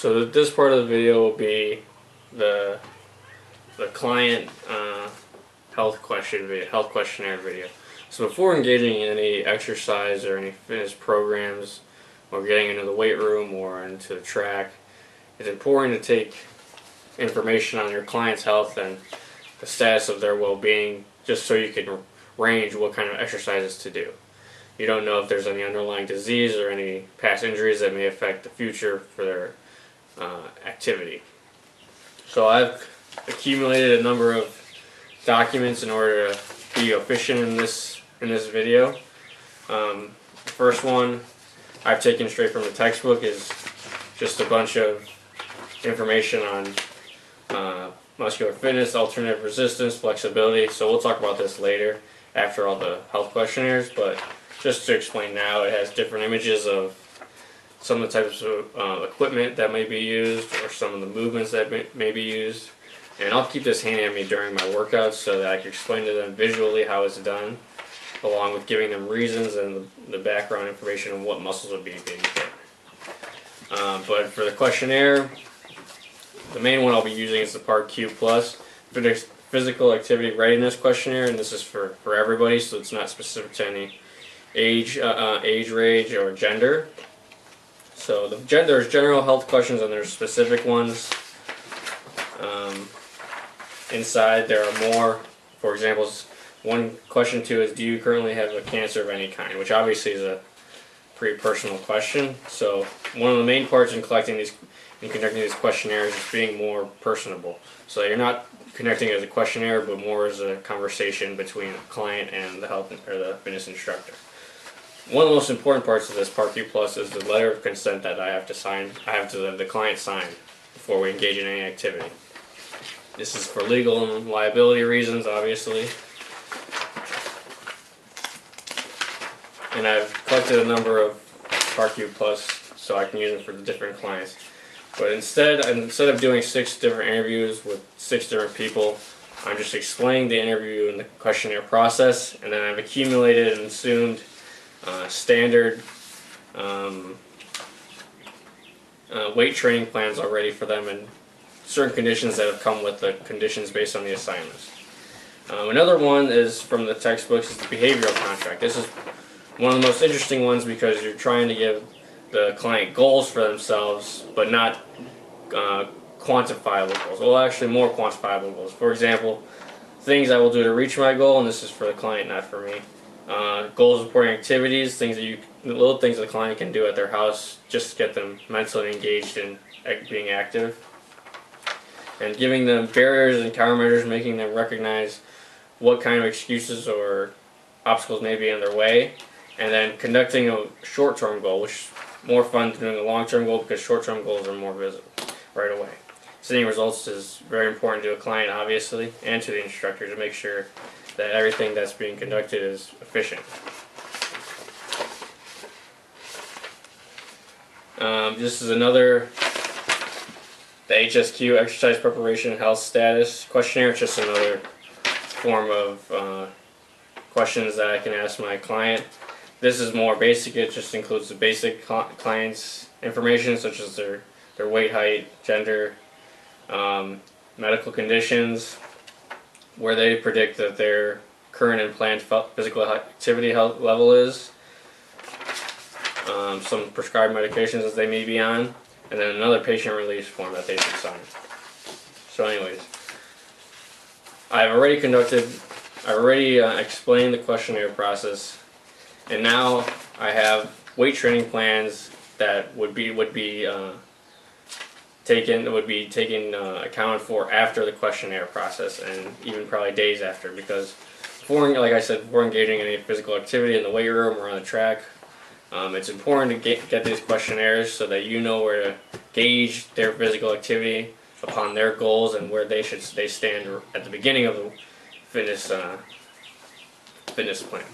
So this part of the video will be the client health questionnaire video. So before engaging in any exercise or any fitness programs, or getting into the weight room or into the track, it's important to take information on your client's health and the status of their well-being, just so you can range what kind of exercises to do. You don't know if there's any underlying disease or any past injuries that may affect the future for their activity. So I've accumulated a number of documents in order to be efficient in this video. The first one I've taken straight from the textbook is just a bunch of information on muscular fitness, alternative resistance, flexibility. So we'll talk about this later after all the health questionnaires, but just to explain now, it has different images of some of the types of equipment that may be used, or some of the movements that may be used. And I'll keep this handy on me during my workouts so that I can explain to them visually how it's done, along with giving them reasons and the background information on what muscles would be being hit. But for the questionnaire, the main one I'll be using is the Part Q Plus Physical Activity Readiness Questionnaire, and this is for everybody, so it's not specific to any age, range, or gender. So there's general health questions and there's specific ones. Inside there are more. For example, one question too is, do you currently have a cancer of any kind? Which obviously is a pretty personal question. So one of the main parts in conducting these questionnaires is being more personable. So you're not connecting as a questionnaire, but more as a conversation between the client and the fitness instructor. One of the most important parts of this Part Q Plus is the letter of consent that I have to the client sign before we engage in any activity. This is for legal and liability reasons, obviously. And I've collected a number of Part Q Plus so I can use them for the different clients. But instead of doing 6 different interviews with 6 different people, I'm just explaining the interview and the questionnaire process, and then I've accumulated and assumed standard weight training plans already for them, and certain conditions that have come with the conditions based on the assignments. Another one is from the textbooks, is the behavioral contract. This is one of the most interesting ones because you're trying to give the client goals for themselves, but not quantifiable goals. Well, actually more quantifiable goals. For example, things I will do to reach my goal, and this is for the client, not for me. Goal supporting activities, little things the client can do at their house just to get them mentally engaged in being active. And giving them barriers and countermeasures, making them recognize what kind of excuses or obstacles may be in their way. And then conducting a short-term goal, which is more fun than doing a long-term goal because short-term goals are more visible right away. Seeing results is very important to a client, obviously, and to the instructor to make sure that everything that's being conducted is efficient. This is another, the HSQ, Exercise Preparation Health Status Questionnaire. It's just another form of questions that I can ask my client. This is more basic. It just includes the basic client's information, such as their weight, height, gender, medical conditions, where they predict that their current and planned physical activity health level is, some prescribed medications that they may be on, and then another patient release form that they should sign. So anyways, I've already explained the questionnaire process, and now I have weight training plans that would be taken accounted for after the questionnaire process, and even probably days after, because like I said, before engaging in any physical activity in the weight room or on the track, it's important to get these questionnaires so that you know where to gauge their physical activity upon their goals and where they stand at the beginning of the fitness plan.